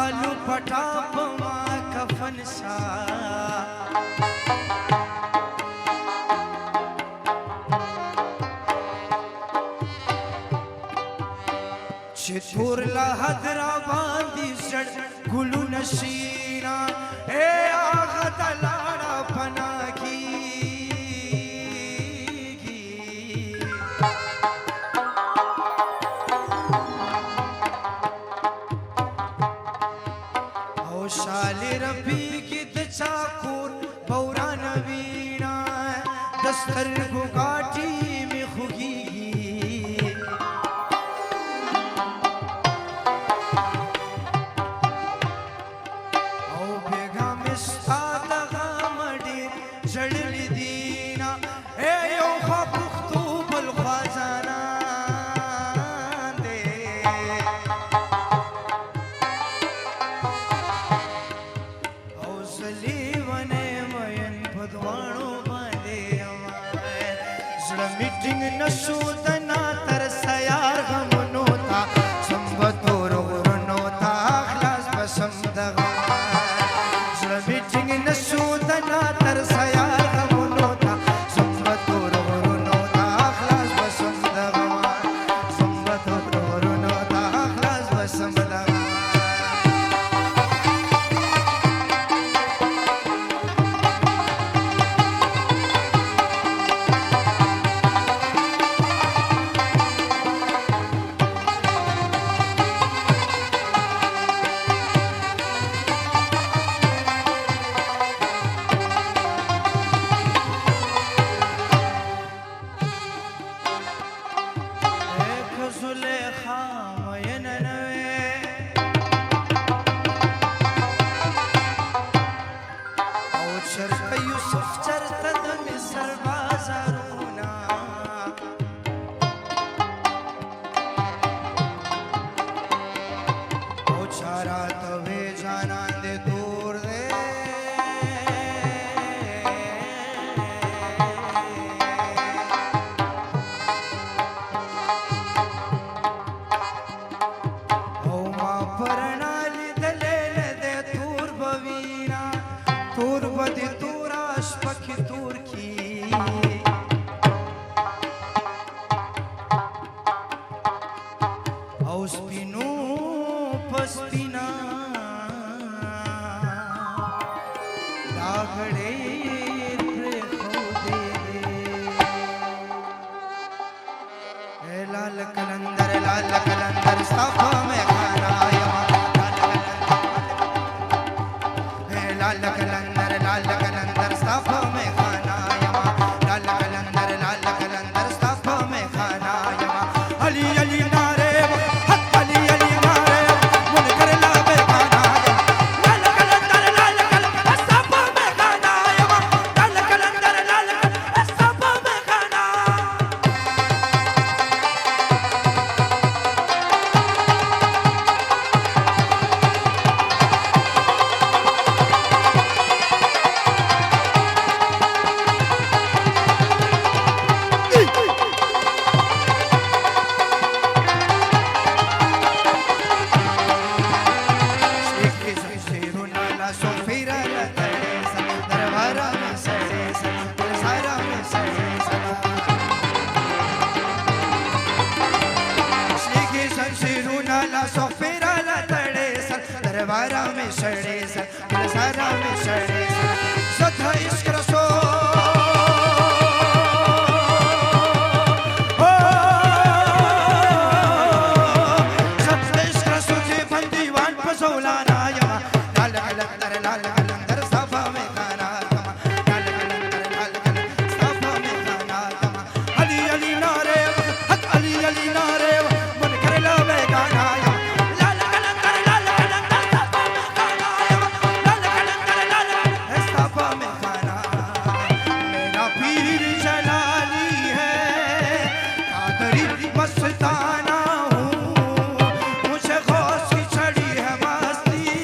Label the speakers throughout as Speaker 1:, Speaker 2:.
Speaker 1: कालू पटाप मां कफन सा चितूरला हदरा बांधी जड़ गुलू नशीना ए आगा दलाड़ा बना की ओ शाले रबी की चाकूर बौरा नवीना दस्तर गुगाटी में खुगी जड़ली दीना ए यो खपुख्तू बल ख्वाजाना दे औसली वने मयन भदवाणो बांधे हमारे जड़ मीटिंग नशूदना तरसयार गमनो था संबतो रोनो था अखलास पसंद जड़ मीटिंग नशूदना तरसयार लाल कलंदर साफा में खाना लाल कलंदर साफा में खाना लाल कलंदर साफा में खाना अली अली नारे अली अली नारे मुन कर लावे खाना लाल कलंदर साफा में खाना लाल कलंदर साफा में खाना दरबारा में सड़े सर सारा में सड़े सदा इश्क रसो सदा इश्क रसो जे बंदीवान पसोलाना यमा लाल कलंदर साफा में खाना लाल कलंदर साफा में खाना अली अली नारे मन कर लावे गाना मस्ताना हूँ मुझे गौस की चढ़ी है मस्ती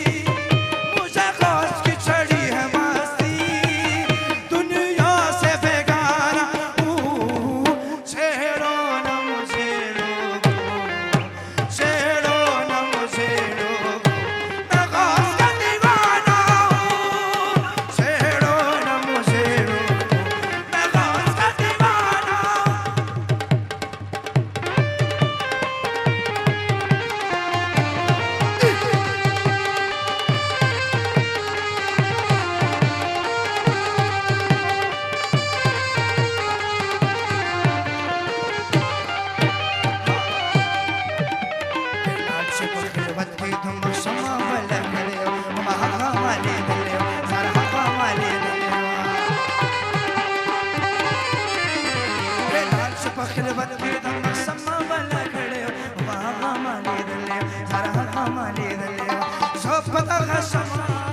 Speaker 1: वत्ती तुम क्षमा बल करे महामाले दिले सारा महामाले दिले लाल पखल वत्ती तुम क्षमा बल करे महामाले दिले सारा महामाले दिले सोपता क्षमा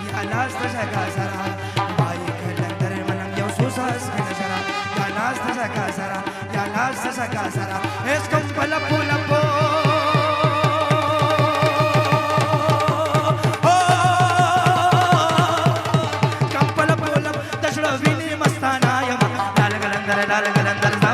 Speaker 1: या लास्ट जगा जरा बाई कलंदर मलंग यो सुसास के जरा या लास्ट जगा जरा एस कंपल पुलपो कंपल पुलप दशड़ विनी मस्ताना यम लाल कलंदर